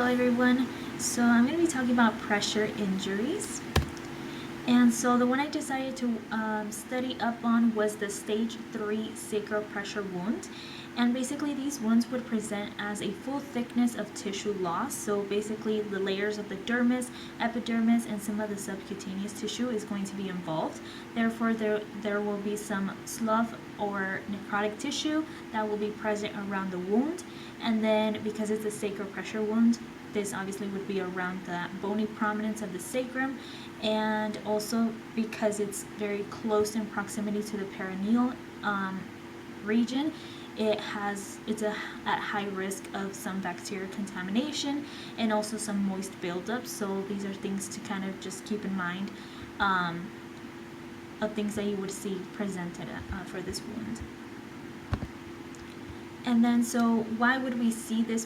Hello everyone. So I'm going to be talking about pressure injuries. And so the one I decided to study up on was the stage 3 sacral pressure wound. And basically these wounds would present as a full thickness of tissue loss. So basically the layers of the dermis, epidermis, and some of the subcutaneous tissue is going to be involved. Therefore there will be some slough or necrotic tissue that will be present around the wound. And then because it's a sacral pressure wound, this obviously would be around the bony prominence of the sacrum, and also because it's very close in proximity to the perineal region, it's at high risk of some bacterial contamination and also some moist buildup. So these are things to kind of just keep in mind of things that you would see presented for this wound. And then, so why would we see this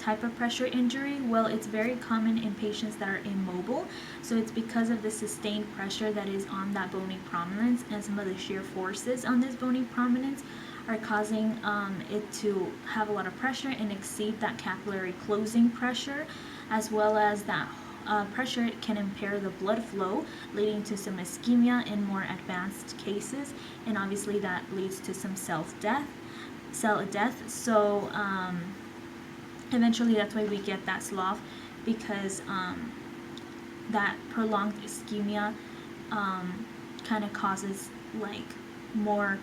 type of pressure injury? Well, it's very common in patients that are immobile. So it's because of the sustained pressure that is on that bony prominence, and some of the shear forces on this bony prominence are causing it to have a lot of pressure and exceed that capillary closing pressure, as well as that pressure can impair the blood flow, leading to some ischemia in more advanced cases, and obviously that leads to some cell death. So eventually that's why we get that slough, because that prolonged ischemia kind of causes like more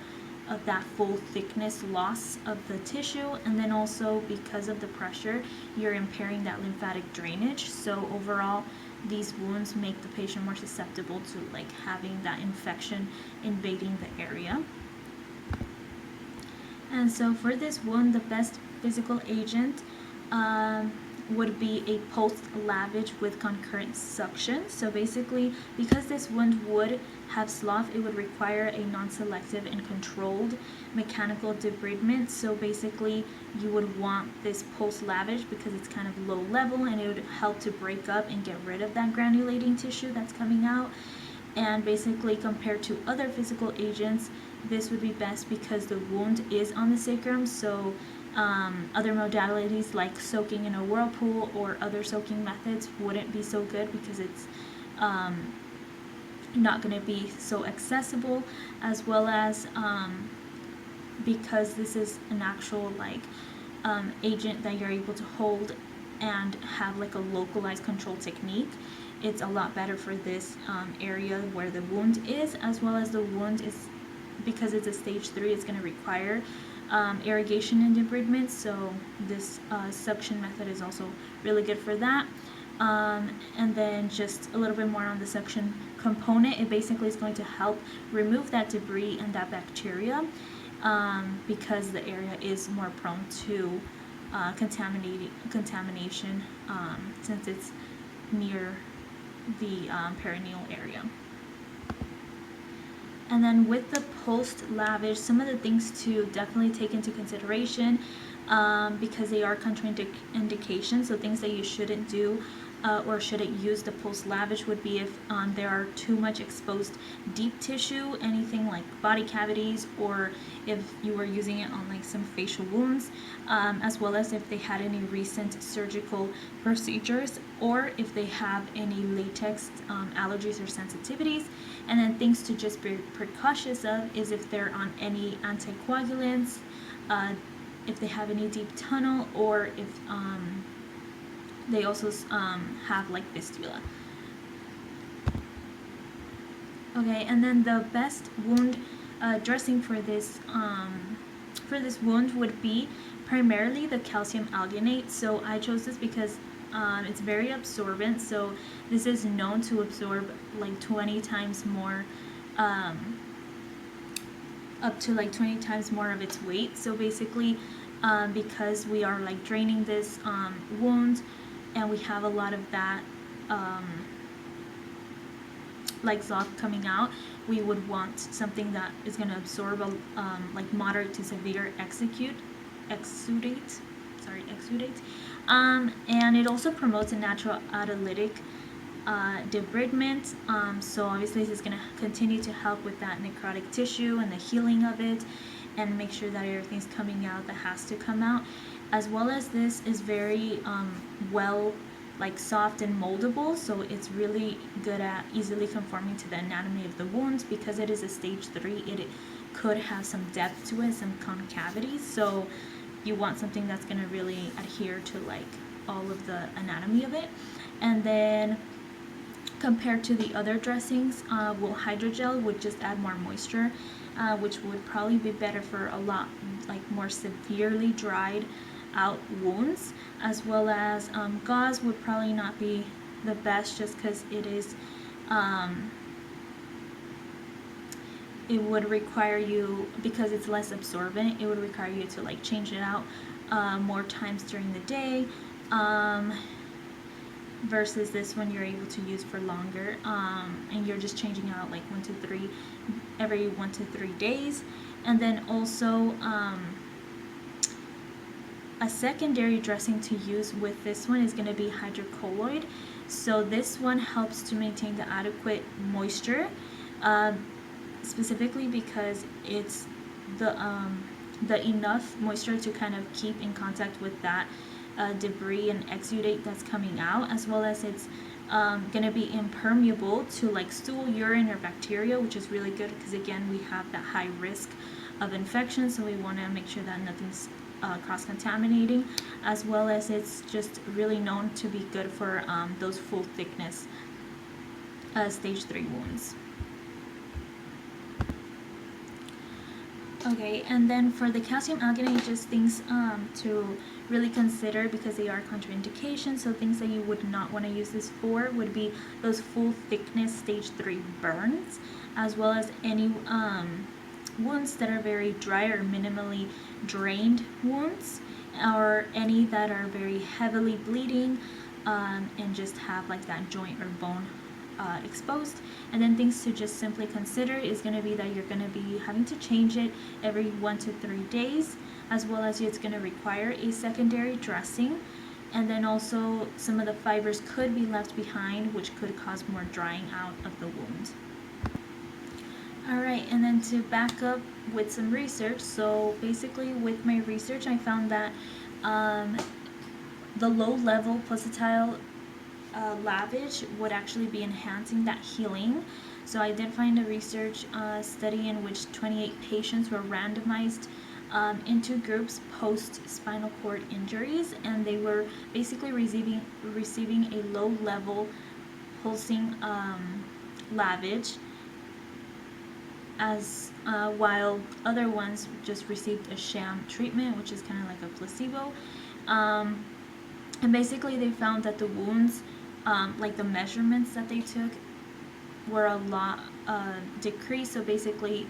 of that full thickness loss of the tissue, and then also because of the pressure you're impairing that lymphatic drainage. So overall these wounds make the patient more susceptible to like having that infection invading the area. And so for this wound, the best physical agent would be a pulsed lavage with concurrent suction. So basically, because this wound would have slough, it would require a non-selective and controlled mechanical debridement. So basically, you would want this pulse lavage because it's kind of low level, and it would help to break up and get rid of that granulating tissue that's coming out. And basically, compared to other physical agents, this would be best because the wound is on the sacrum. So other modalities like soaking in a whirlpool or other soaking methods wouldn't be so good because it's not going to be so accessible, as well as because this is an actual like agent that you're able to hold and have like a localized control technique. It's a lot better for this area where the wound is, as well as the wound is, because it's a stage 3, it's going to require irrigation and debridement. So this suction method is also really good for that. And then just a little bit more on the suction component. It basically is going to help remove that debris and that bacteria because the area is more prone to contamination since it's near the perineal area. And then with the pulsed lavage, some of the things to definitely take into consideration because they are contraindications, so things that you shouldn't do or shouldn't use the pulsed lavage would be if there are too much exposed deep tissue, anything like body cavities, or if you were using it on like some facial wounds, as well as if they had any recent surgical procedures, or if they have any latex allergies or sensitivities. And then things to just be precautious of is if they're on any anticoagulants, if they have any deep tunnel, or if they also have like fistula. Okay, and then the best wound dressing for this wound would be primarily the calcium alginate. So I chose this because it's very absorbent. So this is known to absorb like 20 times more, up to like 20 times more of its weight. So basically, because we are like draining this wound, and we have a lot of that like zoff coming out, we would want something that is going to absorb like moderate to severe exudate. And it also promotes a natural autolytic debridement. So obviously this is going to continue to help with that necrotic tissue and the healing of it. and make sure that everything's coming out that has to come out, as well as this is very well, like, soft and moldable, so it's really good at easily conforming to the anatomy of the wound. Because it is a stage 3, it could have some depth to it, some concavity, so you want something that's going to really adhere to like all of the anatomy of it. And then compared to the other dressings, well, hydrogel would just add more moisture, which would probably be better for a lot like more severely dried out wounds, as well as gauze would probably not be the best, just because it is it would require you, because it's less absorbent, it would require you to like change it out more times during the day, versus this one you're able to use for longer, and you're just changing out like every 1 to 3 days. And then also a secondary dressing to use with this one is going to be hydrocolloid. So this one helps to maintain the adequate moisture, specifically because it's the enough moisture to kind of keep in contact with that debris and exudate that's coming out, as well as it's going to be impermeable to like stool, urine, or bacteria, which is really good because again we have that high risk of infection, so we want to make sure that nothing's cross-contaminating, as well as it's just really known to be good for those full thickness stage 3 wounds. Okay, and then for the calcium alginate, just things to really consider because they are contraindications. So things that you would not want to use this for would be those full thickness stage 3 burns, as well as any wounds that are very dry or minimally drained wounds, or any that are very heavily bleeding and just have like that joint or bone exposed. And then things to just simply consider is going to be that you're going to be having to change it every 1 to 3 days, as well as it's going to require a secondary dressing. And then also some of the fibers could be left behind, which could cause more drying out of the wound. Alright, and then to back up with some research, so basically with my research I found that the low-level pulsatile lavage would actually be enhancing that healing. So I did find a research study in which 28 patients were randomized into groups post-spinal cord injuries, and they were basically receiving a low-level pulsing lavage, as while other ones just received a sham treatment, which is kind of like a placebo. And basically they found that the wounds, like the measurements that they took, were a lot decreased. So basically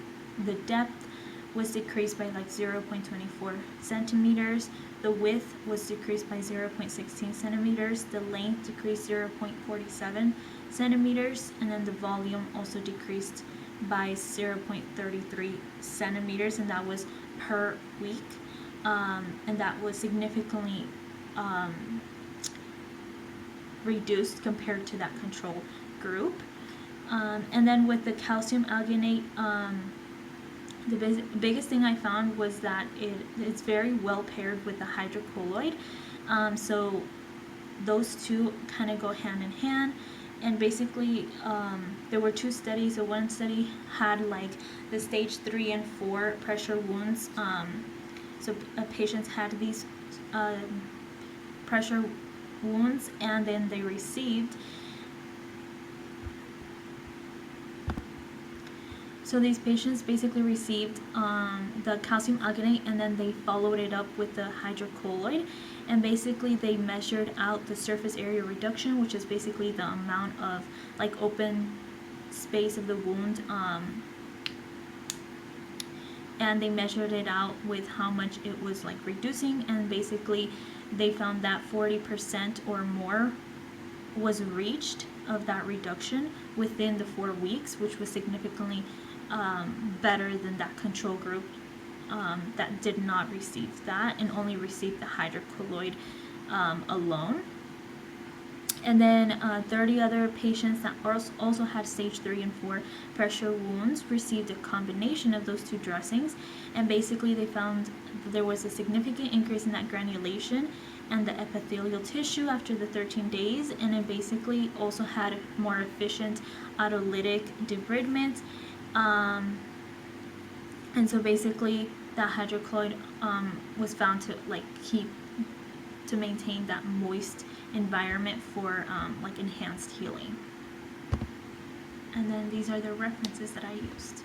the depth was decreased by like 0.24 centimeters, the width was decreased by 0.16 centimeters, the length decreased 0.47 centimeters, and then the volume also decreased by 0.33 centimeters, and that was per week, and that was significantly reduced compared to that control group. And then with the calcium alginate, the biggest thing I found was that it's very well paired with the hydrocolloid. So those two kind of go hand in hand. And basically there were 2 studies. So one study had like the stage 3 and 4 pressure wounds. So patients had these pressure wounds, and then they received, so these patients basically received the calcium alginate, and then they followed it up with the hydrocolloid, and basically they measured out the surface area reduction, which is basically the amount of like open space of the wound, and they measured it out with how much it was like reducing, and basically they found that 40% or more was reached of that reduction within the 4 weeks, which was significantly better than that control group that did not receive that and only received the hydrocolloid alone. And then 30 other patients that also had stage 3 and 4 pressure wounds received a combination of those two dressings, and basically they found that there was a significant increase in that granulation and the epithelial tissue after the 13 days, and it basically also had more efficient autolytic debridement. And so basically that hydrochloride was found to maintain that moist environment for enhanced healing. And then these are the references that I used.